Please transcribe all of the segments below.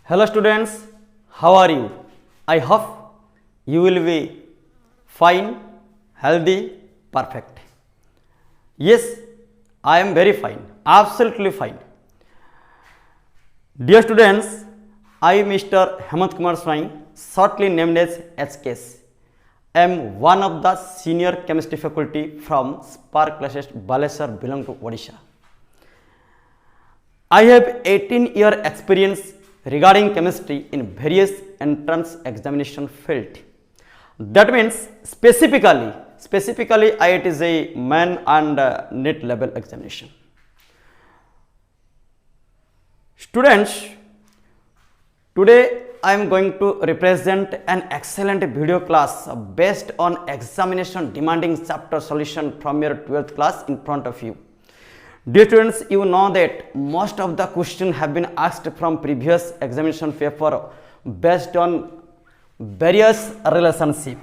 Hello students, how are you? I hope you will be fine, healthy, perfect. Yes, I am very fine, absolutely fine. Dear students, I Mr. Hemant Kumar Swain, shortly named as HKS, am one of the senior chemistry faculty from Spark classes Balesar belong to Odisha. I have 18-year experience regarding chemistry in various entrance examination field. That means specifically it is a main and NET level examination. Students, today I am going to represent an excellent video class based on examination demanding chapter solution from your 12th class in front of you. Dear students, you know that most of the questions have been asked from previous examination paper based on various relationship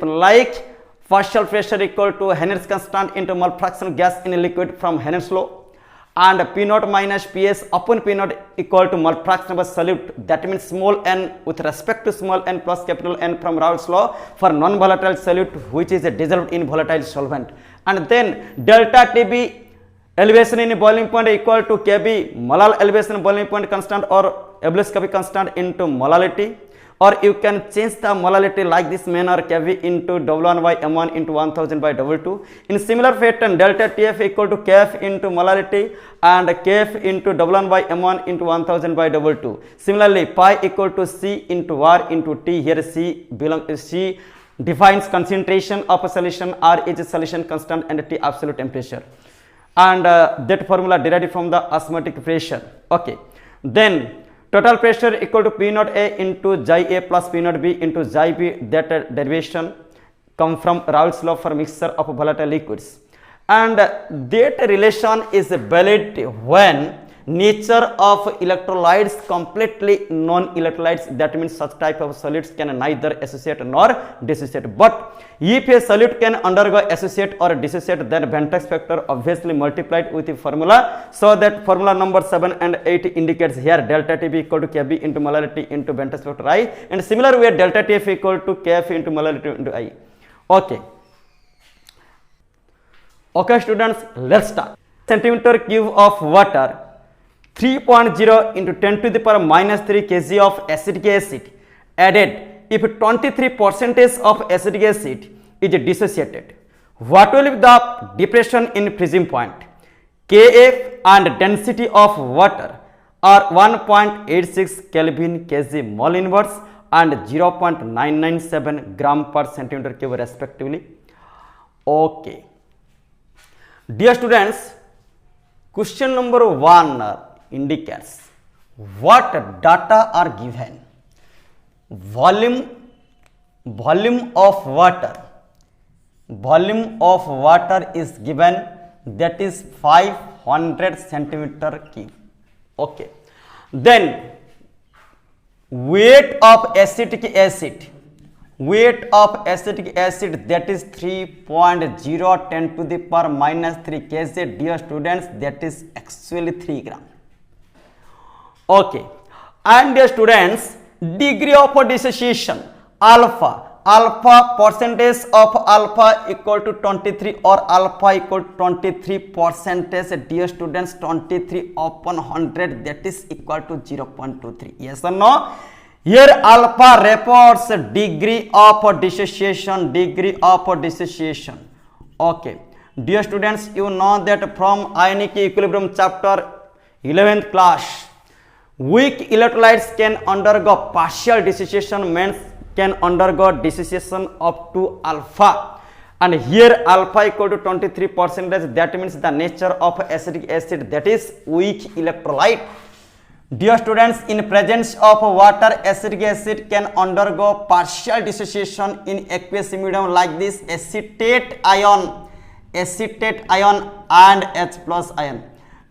like partial pressure equal to Henry's constant into mole fraction gas in a liquid from Henry's law, and P naught minus Ps upon P naught equal to mole fraction of a solute, that means small n with respect to small n plus capital N from Raoult's law for non-volatile solute which is dissolved in volatile solvent. And then delta TB elevation in boiling point equal to Kb molar elevation boiling point constant or ebullioscopic constant into molality, or you can change the molality like this manner Kv into W1 by M1 into 1000 by W2. In similar pattern, delta Tf equal to Kf into molality and Kf into W1 by M1 into 1000 by W2. Similarly, pi equal to C into R into T. Here C defines concentration of a solution, R is a solution constant and T absolute temperature, and that formula derived from the osmotic pressure. Okay, then total pressure equal to P naught A into xi A plus P naught B into xi B, that derivation come from Raoult's law for mixture of volatile liquids, and that relation is valid when nature of electrolytes completely non-electrolytes, that means such type of solids can neither associate nor dissociate. But if a solute can undergo associate or dissociate, then Ventex factor obviously multiplied with the formula, so that formula number 7 and 8 indicates here delta Tb equal to Kb into molarity into Ventex factor I, and similar way delta Tf equal to Kf into molarity into I. Okay students, let's start. Centimeter cube of water 3.0 into 10 to the power minus 3 kg of acetic acid added if 23% of acetic acid is dissociated. What will be the depression in freezing point? Kf and density of water are 1.86 Kelvin kg mole inverse and 0.997 gram per centimeter cube respectively. Okay. Dear students, question number 1 indicates what data are given. Volume of water is given, that is 500 centimeter cube. Okay, then weight of acetic acid, that is 3.0 to the power minus 3 kg. Dear students, that is actually 3 gram. Okay, and dear students, degree of dissociation alpha percentage of alpha equal to 23 or alpha equal to 23 percentage. Dear students, 23 upon 100, that is equal to 0.23. Yes or no? Here alpha reports degree of dissociation. Okay, dear students, you know that from ionic equilibrium chapter 11th class, weak electrolytes can undergo partial dissociation, means can undergo dissociation up to alpha, and here alpha equal to 23%, that means the nature of acetic acid, that is weak electrolyte. Dear students, in presence of water, acetic acid can undergo partial dissociation in aqueous medium like this: acetate ion and H plus ion.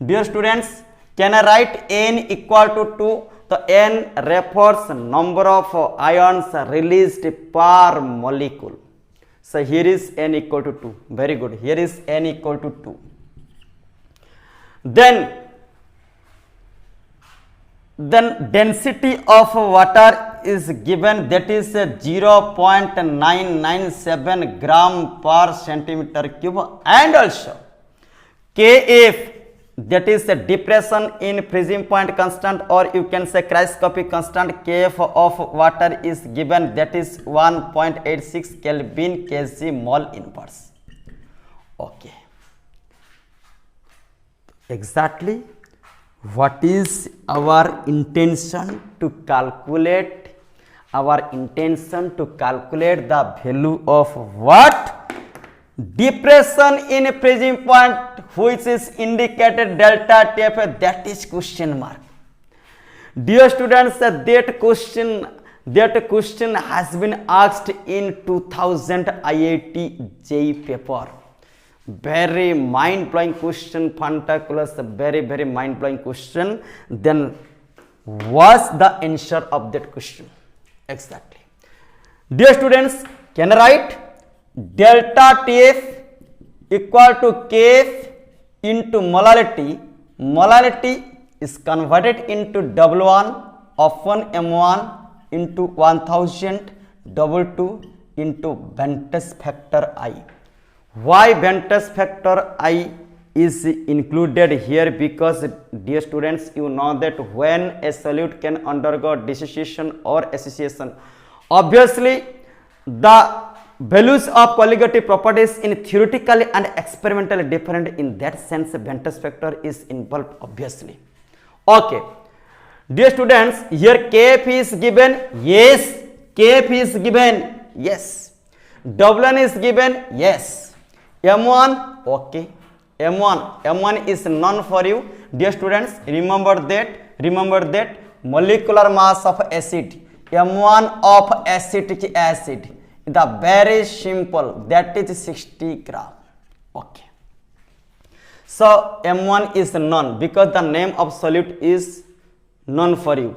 Dear students, can I write N equal to 2? The N refers number of ions released per molecule. So here is N equal to 2. Very good. Here is N equal to 2. Then then density of water is given, that is 0.997 gram per centimeter cube, and also Kf, that is the depression in freezing point constant, or you can say cryoscopic constant. Kf of water is given, that is 1.86 Kelvin Kg mole inverse. Okay, exactly what is our intention to calculate? Our intention to calculate the value of what? Depression in freezing point, which is indicated delta Tf, that is question mark. Dear students, that question has been asked in 2000 IIT JEE paper. Very mind-blowing question, fantabulous, very mind-blowing question. Then what's the answer of that question? Exactly. Dear students, can I write delta Tf equal to Kf into molality? Molality is converted into W1 upon M1 into 1000 W2 into Bentley's factor I. Why Bentley's factor I is included here? Because, dear students, you know that when a solute can undergo dissociation or association, obviously the values of colligative properties in theoretically and experimentally different. In that sense, Bentley's factor is involved, obviously. Okay, dear students, here Kf is given, yes. Kf is given, yes. W1 is given, yes. M1, okay. M1 is none for you. Dear students, remember that molecular mass of acid, M1 of acetic acid, the very simple, that is 60 gram. Okay. So M1 is none because the name of solute is none for you.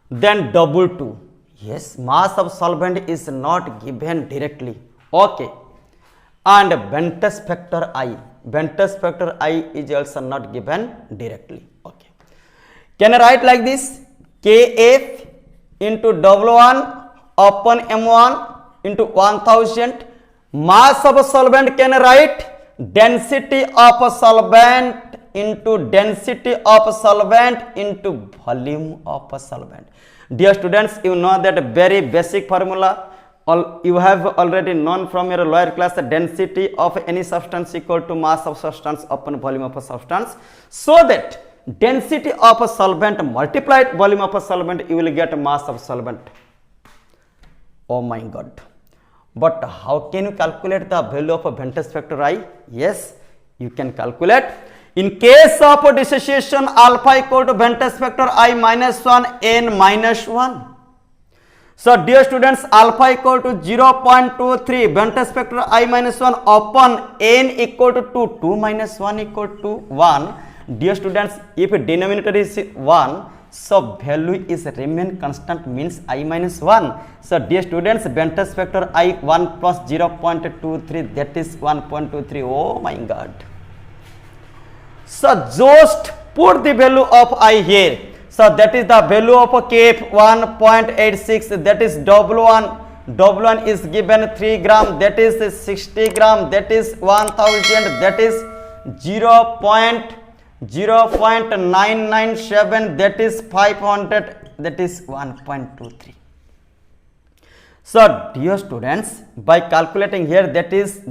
Then W2, yes, mass of solvent is not given directly. Okay. And Bentley's factor I. Bentley's factor I is also not given directly. Okay. Can I write like this? Kf into W1 upon M1 into 1000. Mass of solvent, can I write? Density of solvent into density of solvent into volume of solvent. Dear students, you know that very basic formula. You have already known from your lower class, the density of any substance equal to mass of substance upon volume of a substance. So that density of a solvent multiplied volume of a solvent, you will get mass of solvent. Oh my God. But how can you calculate the value of a Bentley's factor I? Yes, you can calculate. In case of dissociation, alpha equal to Bentley's factor I minus 1, n minus 1. So, dear students, alpha equal to 0.23, Bentley's factor I minus 1 upon n equal to 2, 2 minus 1 equal to 1. Dear students, if denominator is 1, so value is remain constant, means I minus 1. So, dear students, Bentley's factor I 1 plus 0.23, that is 1.23. Oh my God. So, just put the value of I here. So, that is the value of Kf 1.86, that is W1. W1 is given 3 gram, that is 60 gram, that is 1000, that is 0.997, that is 500, that is 1.23. So, dear students, by calculating here, that is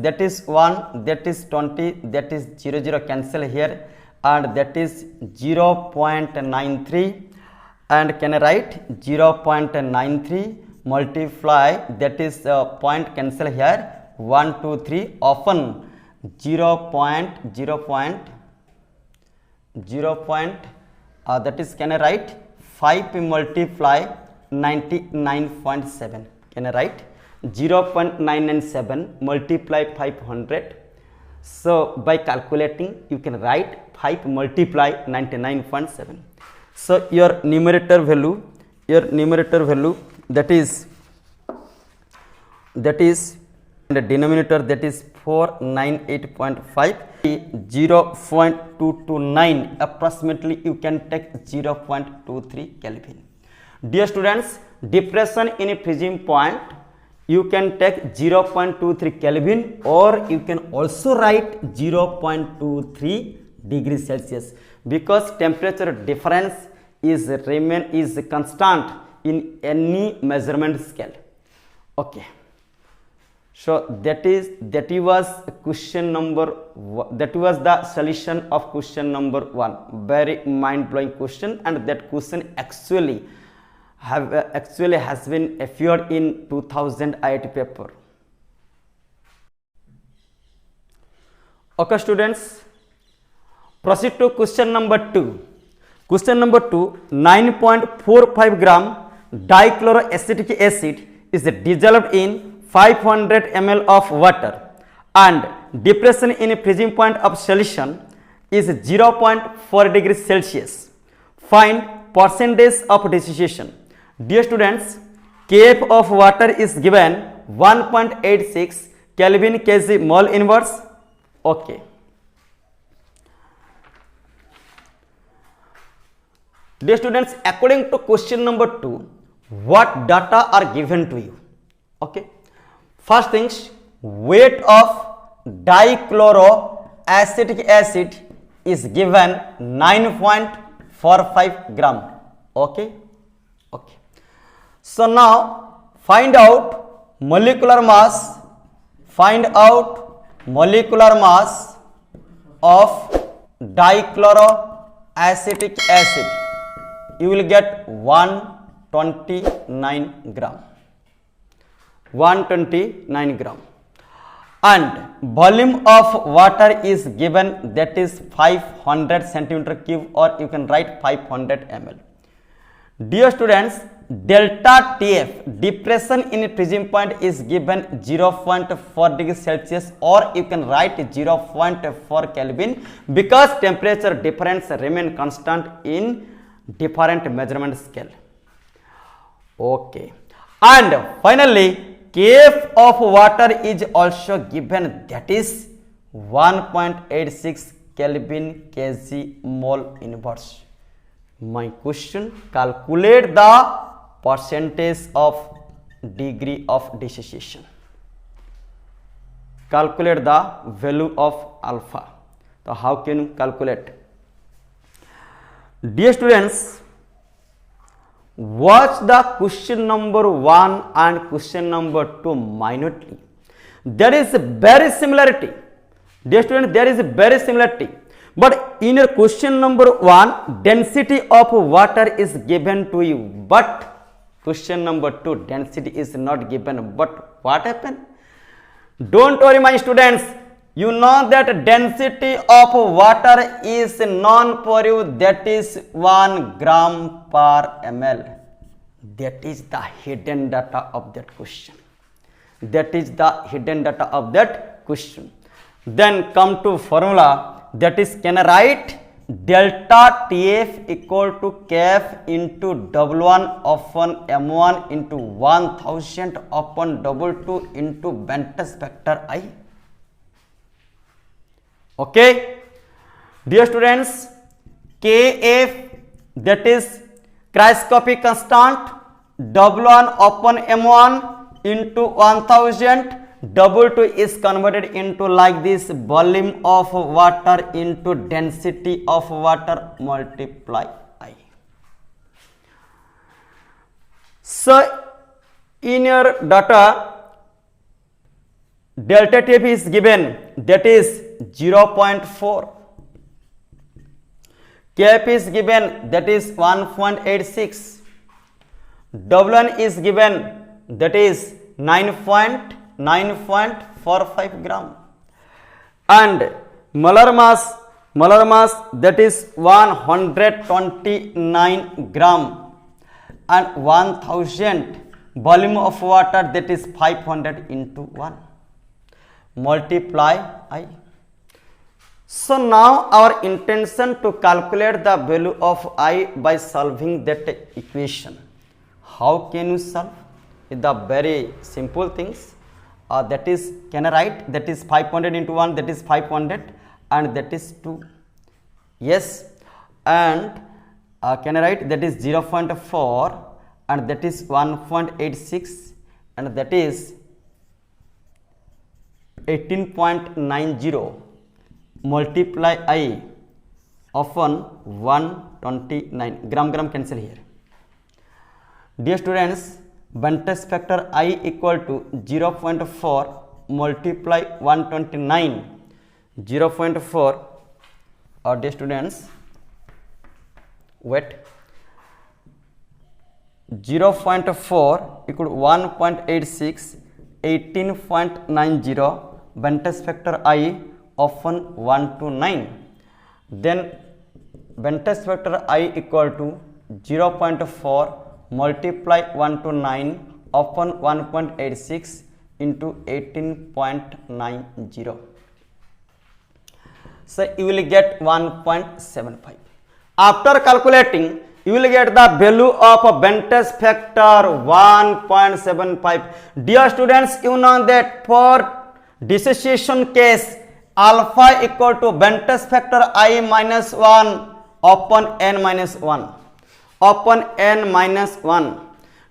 1, that is 20, that is 0 cancel here, and that is 0.93, and can I write 0.93 multiply, that is point cancel here, 1 2 3 often 0. That is, can I write 5 multiply 99.7, can I write 0.997 multiply 500. So, by calculating, you can write 5 multiply 99.7. So, your numerator value, that is and the denominator, that is 498.5, 0.229, approximately you can take 0.23 Kelvin. Dear students, depression in a freezing point, you can take 0.23 Kelvin, or you can also write 0.23 degrees Celsius, because temperature difference is constant in any measurement scale. Okay, so that was question number that was the solution of question number 1. Very mind blowing question, and that question actually has been appeared in 2000 IIT paper. Okay students, proceed to question number 2. Question number 2, 9.45 gram dichloroacetic acid is dissolved in 500 ml of water, and depression in a freezing point of solution is 0.4 degrees Celsius. Find percentage of dissociation. Dear students, Kf of water is given 1.86 Kelvin kg mole inverse. Okay. Dear students, according to question number 2, what data are given to you? Okay. First things, weight of dichloroacetic acid is given 9.45 gram. Okay. Okay. So now find out molecular mass. Find out molecular mass of dichloroacetic acid. You will get 129 gram. 129 gram. And volume of water is given, that is 500 centimeter cube, or you can write 500 ml. Dear students, delta TF, depression in a freezing point, is given 0.4 degrees Celsius, or you can write 0.4 Kelvin, because temperature difference remain constant in different measurement scale. Okay. And finally, Kf of water is also given, that is 1.86 Kelvin kg mole inverse. My question, calculate the percentage of degree of dissociation. Calculate the value of alpha. So how can you calculate? Dear students, watch the question number 1 and question number 2 minutely. There is a very similarity. Dear students, there is a very similarity. But in your question number 1, density of water is given to you. But question number 2, density is not given. But what happened? Don't worry my students. You know that density of water is known for you, that is 1 gram per ml. That is the hidden data of that question. That is the hidden data of that question. Then come to formula, that is, can I write delta TF equal to Kf into W1 upon M1 into 1000 upon 22 into Bentley's factor I. Okay. Dear students, Kf, that is cryoscopic constant, W1 upon M1 into 1000, W2 is converted into like this, volume of water into density of water multiply I. So in your data, delta TF is given, that is 0.4. Kf is given, that is 1.86. W1 is given, that is 9.45 gram. And molar mass, that is 129 gram. And 1000 volume of water, that is 500 into 1. Multiply I. So now our intention to calculate the value of I by solving that equation. How can you solve? With the very simple things. that is, can I write, that is 500 into 1, that is 500, and that is 2. Yes, and can I write, that is 0.4, and that is 1.86, and that is 18.90 multiply I upon 129. Gram cancel here. Dear students, Bent's factor I equal to 0.4 multiply 129. 0.4, dear students, wait, 0.4 equal to 1.86, 18.90 Bent's factor I upon 129. Then Bent's factor I equal to 0.4 multiply 129 upon 1.86 into 18.90. So you will get 1.75. After calculating, you will get the value of Bent's factor 1.75. Dear students, you know that for dissociation case, alpha equal to Bent's factor I minus 1 upon n minus 1 upon n minus 1.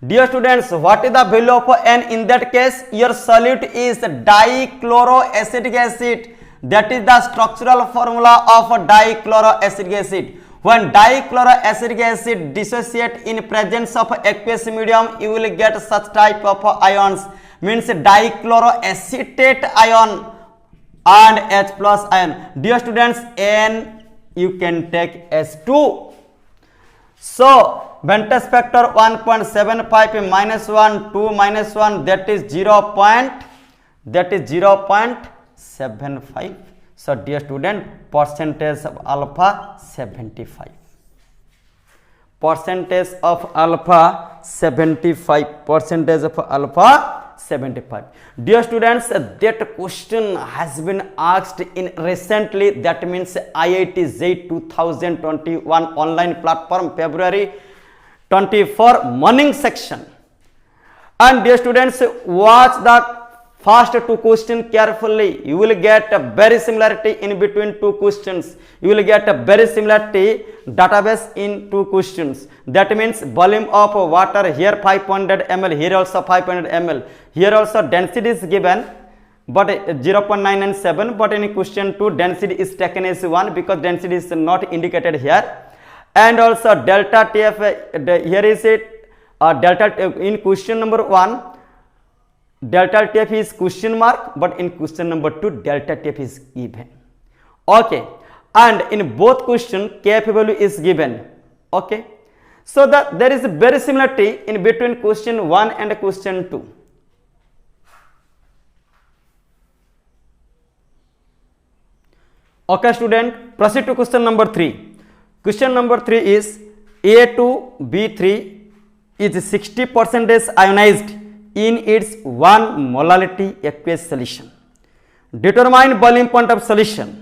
Dear students, what is the value of n in that case? Your solute is dichloroacetic acid. That is the structural formula of dichloroacetic acid. When dichloroacetic acid dissociate in presence of aqueous medium, you will get such type of ions, means dichloroacetate ion and H plus ion. Dear students, n you can take as 2. So Bent's factor 1.75 minus 1, 2 minus 1, that is 0.75. So dear student, percentage of alpha 75. Percentage of alpha 75. Percentage of alpha 75. Dear students, that question has been asked in recently, that means IIT JEE 2021 online platform, February 24 morning section. And dear students, watch the first two questions carefully. You will get a very similarity in between two questions. You will get a very similarity database in two questions. That means volume of water, here 500 ml, here also 500 ml. Here also density is given, but 0.997, but in question 2 density is taken as 1 because density is not indicated here. And also delta TF, here is it, delta in question number 1, delta TF is question mark, but in question number 2 delta TF is given. Okay, and in both question KF value is given. Okay, so there is a very similarity in between question 1 and question 2. Okay student, proceed to question number 3. Question number 3 is A2B3 is 60% ionized in its 1 molality aqueous solution. Determine boiling point of solution.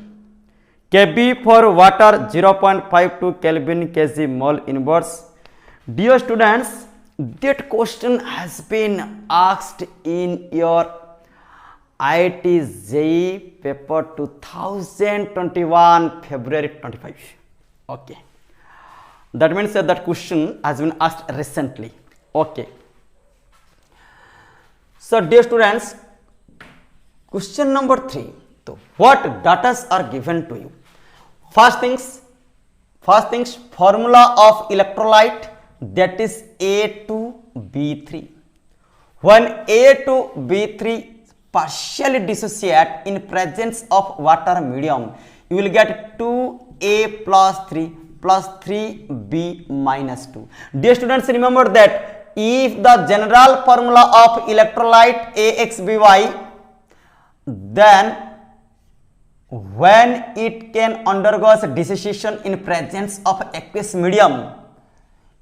Kb for water 0.52 Kelvin kg mole inverse. Dear students, that question has been asked in your IIT JEE paper 2021 February 25. Okay, that means that question has been asked recently. Okay, so dear students, question number 3. So what data are given to you? First things, formula of electrolyte, that is A2B3. When A2B3 partially dissociate in presence of water medium, you will get 2A plus 3 plus 3B minus 2. Dear students, remember that if the general formula of electrolyte AXBY, then when it can undergoes dissociation in presence of aqueous medium,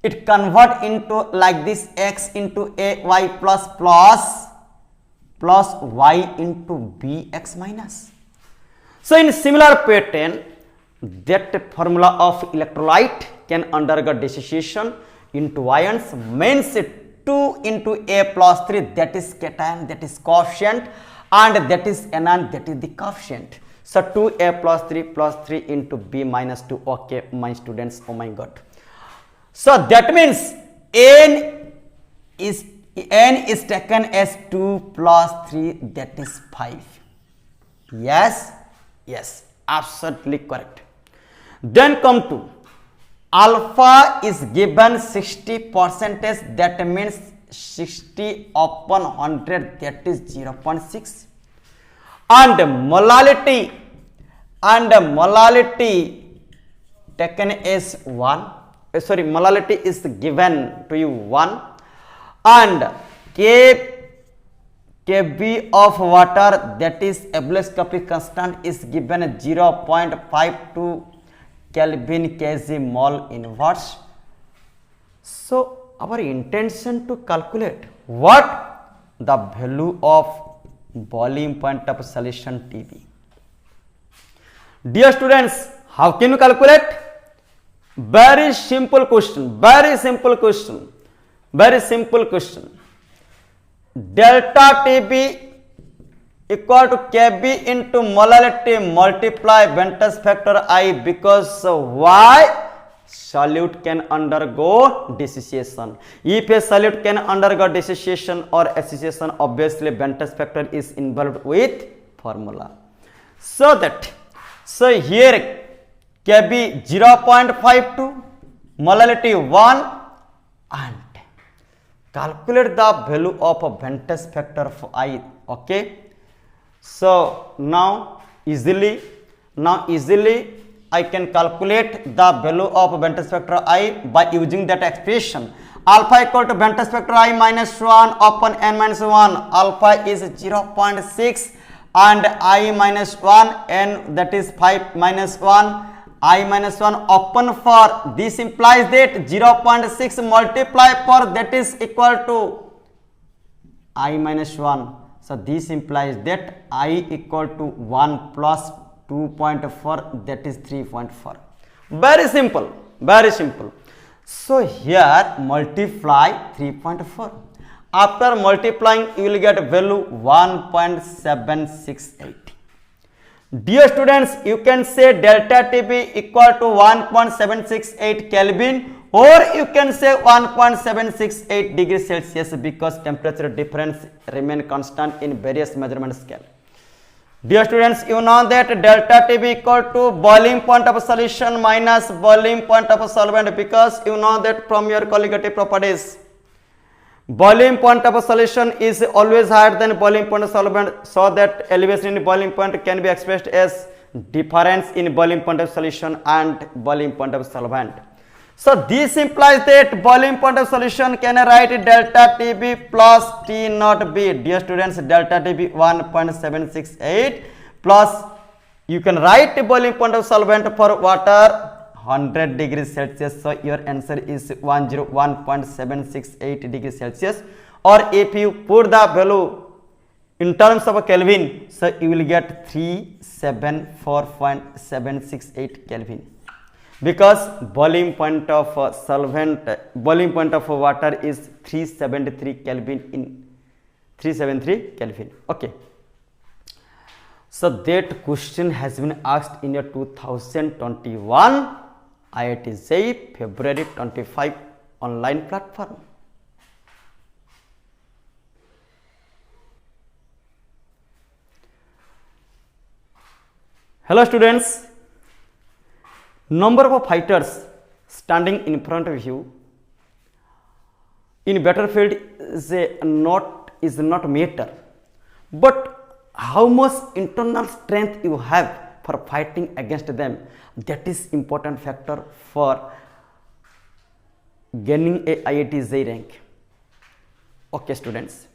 it convert into like this, X into AY plus Y into BX minus. So in similar pattern, that formula of electrolyte can undergo dissociation into ions, means 2 2 into A plus 3, that is cation, that is coefficient, and that is anion, that is the coefficient. So 2A plus 3 into B minus 2. Okay, my students, oh my god. So that means n is taken as 2 plus 3, that is 5. Yes, yes, absolutely correct. Then come to alpha is given 60%, that means 60 upon 100, that is 0.6. And molality taken as 1. Sorry, molality is given to you 1, and kb of water, that is Abelscopic constant, is given 0.52 Kelvin kg mole inverse. So our intention to calculate what? The value of boiling point of solution TB. Dear students, how can you calculate? Very simple question, very simple question, very simple question. Delta TB equal to Kb into molality multiply Ventus factor I, because why? Solute can undergo dissociation. If a solute can undergo dissociation or association, obviously Ventus factor is involved with formula. So here Kb 0.52, molality 1, and calculate the value of Ventus factor for I. Okay. So now easily I can calculate the value of Ventus factor I by using that expression. Alpha equal to Ventus factor I minus 1 upon n minus 1. Alpha is 0.6 and I minus 1, n that is 5 minus 1, I minus 1 upon 4. This implies that 0.6 multiply 4, that is equal to I minus 1. So this implies that I equal to 1 plus 2.4, that is 3.4. Very simple, very simple. So here multiply 3.4. After multiplying, you will get value 1.768. Dear students, you can say delta TB equal to 1.768 Kelvin, or you can say 1.768 degrees Celsius, because temperature difference remain constant in various measurement scale. Dear students, you know that delta TB equal to boiling point of solution minus boiling point of solvent, because you know that from your colligative properties, boiling point of solution is always higher than boiling point of solvent, so that elevation in boiling point can be expressed as difference in boiling point of solution and boiling point of solvent. So this implies that boiling point of solution can write delta TB plus T naught B. Dear students, delta TB 1.768 plus you can write boiling point of solvent for water 100 degrees Celsius. So your answer is 101.768 degrees Celsius, or if you put the value in terms of a Kelvin, so you will get 374.768 Kelvin, because boiling point of boiling point of water is 373 Kelvin in 373 Kelvin. Okay. So that question has been asked in your 2021 IIT JEE February 25 online platform. Hello students, number of fighters standing in front of you in battlefield is not matter, but how much internal strength you have for fighting against them, that is important factor for gaining a IIT JEE rank. Okay students,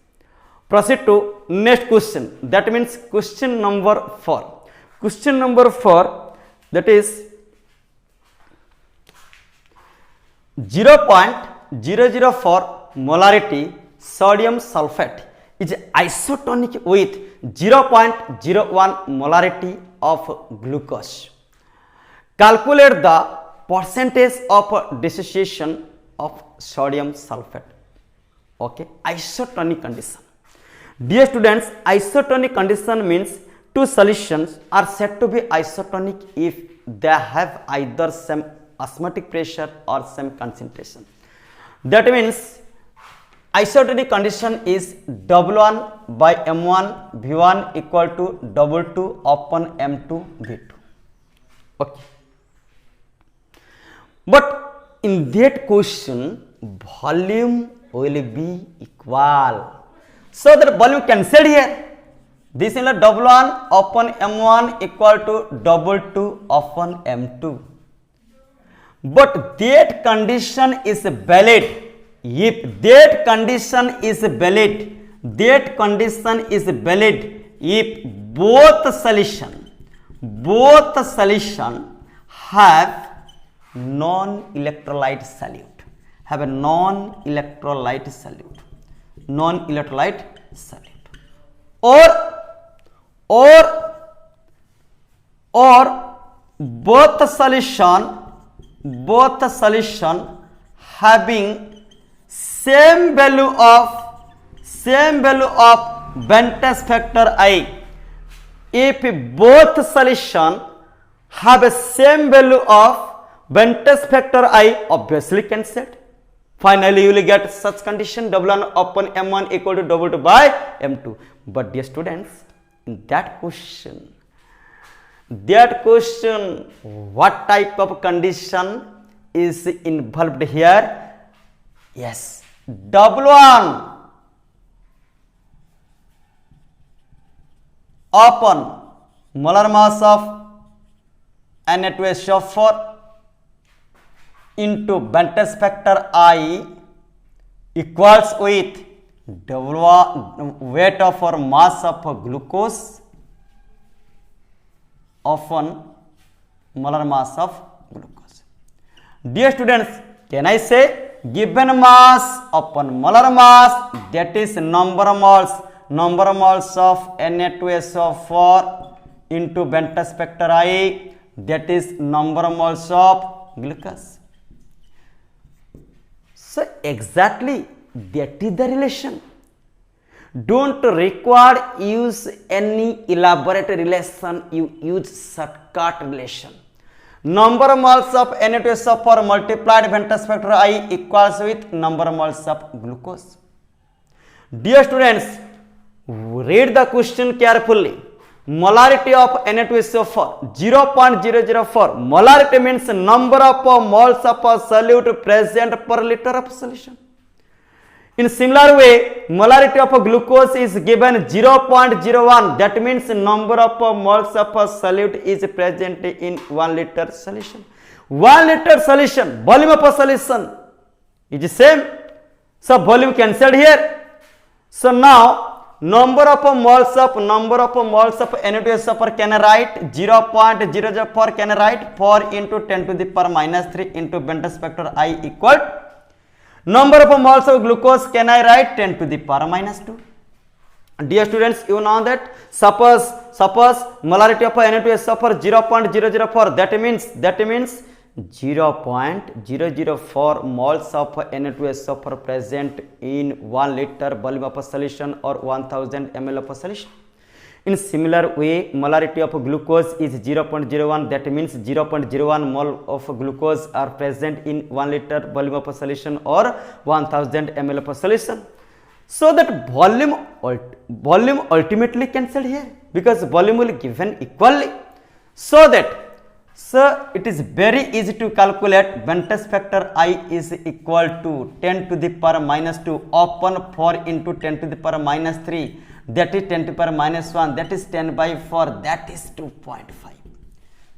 proceed to next question, that means question number 4. Question number 4, that is 0.004 molarity sodium sulfate is isotonic with 0.01 molarity of glucose. Calculate the percentage of dissociation of sodium sulfate. Okay, isotonic condition. Dear students, isotonic condition means two solutions are said to be isotonic if they have either same osmotic pressure or same concentration. That means isotonic condition is W1 by M1 V1 equal to W2 upon M2 V2. Okay. But in that question, volume will be equal. So that volume cancelled here. This is W1 upon M1 equal to W2 upon M2. But that condition is valid. If that condition is valid, if both solution have non-electrolyte solute, or both solution having same value of Bentley's factor I. If both solution have a same value of Bentley's factor I, obviously cancelled. Finally, you will get such condition W1 upon M1 equal to W2 by M2. But dear students, in that question, what type of condition is involved here? Yes, W1 upon molar mass of Na2SO4 into Bentley's factor I equals with W1 weight of or mass of glucose upon molar mass of glucose. Dear students, can I say given mass upon molar mass, that is number of moles of Na2SO4 into Bentley's factor I, that is number of moles of glucose. So exactly that is the relation. Don't require use any elaborate relation, you use shortcut relation. Number of moles of Na2SO4 multiplied Bentley's factor I equals with number of moles of glucose. Dear students, read the question carefully. Molarity of Na2SO4 0.004. Molarity means number of moles of a solute present per liter of solution. In similar way, molarity of a glucose is given 0.01. That means number of moles of a solute is present in 1 liter solution. 1 liter solution, volume of a solution is same. So volume cancelled here. So now number of moles of Na2SO4 can I write 0.004 can I write 4 into 10 to the power minus 3 into Bentley's factor I equal number of moles of glucose can I write 10 to the power minus 2. Dear students, you know that suppose molarity of Na2SO4 0.004, that means 0.004 moles of Na2SO4 present in 1 liter volume of a solution or 1000 ml of a solution. In similar way, molarity of glucose is 0.01, that means 0.01 mole of glucose are present in 1 liter volume of a solution or 1000 ml of a solution. So that volume ultimately cancelled here because volume will given equally. So it is very easy to calculate Bentley's factor I is equal to 10 to the power minus 2 upon 4 into 10 to the power minus 3, that is 10 to the power minus 1, that is 10 by 4, that is 2.5.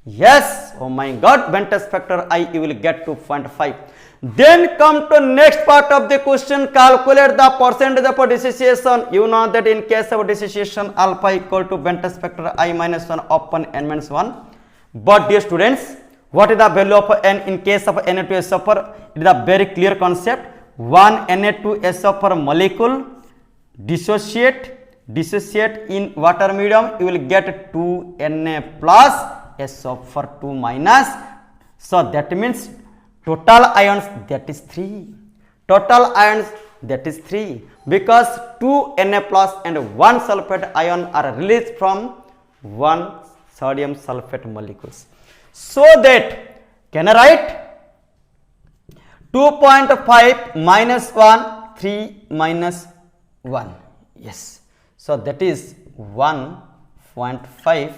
Yes, oh my God, Bentley's factor I you will get 2.5. Then come to next part of the question, calculate the percentage of dissociation. You know that in case of dissociation, alpha equal to Bentley's factor I minus 1 upon n minus 1. But dear students, what is the value of n in case of Na2SO4? It is a very clear concept. 1 Na2SO4 molecule dissociate in water medium, you will get 2 Na plus SO4 2 minus. So that means total ions, that is 3. Total ions that is 3, because 2 Na plus and 1 sulfate ion are released from 1 sodium sulfate molecules. So that, can I write 2.5 minus 1, 3 minus 1, yes. So that is 1.5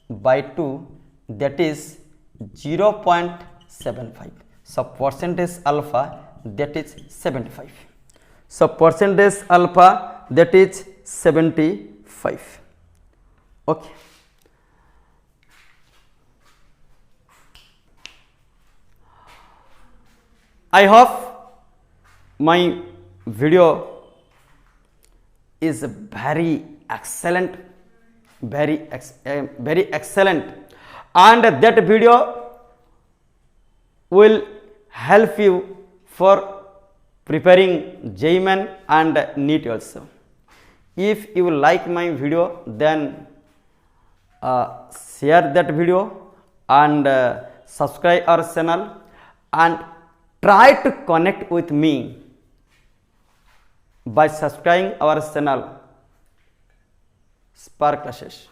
by 2, that is 0.75. So percentage alpha, that is 75. So percentage alpha, that is 75. Okay. I hope my video is very excellent, very excellent, and that video will help you for preparing JEE Main and NEET also. If you like my video, then share that video and subscribe our channel and try to connect with me by subscribing our channel Spark Classes.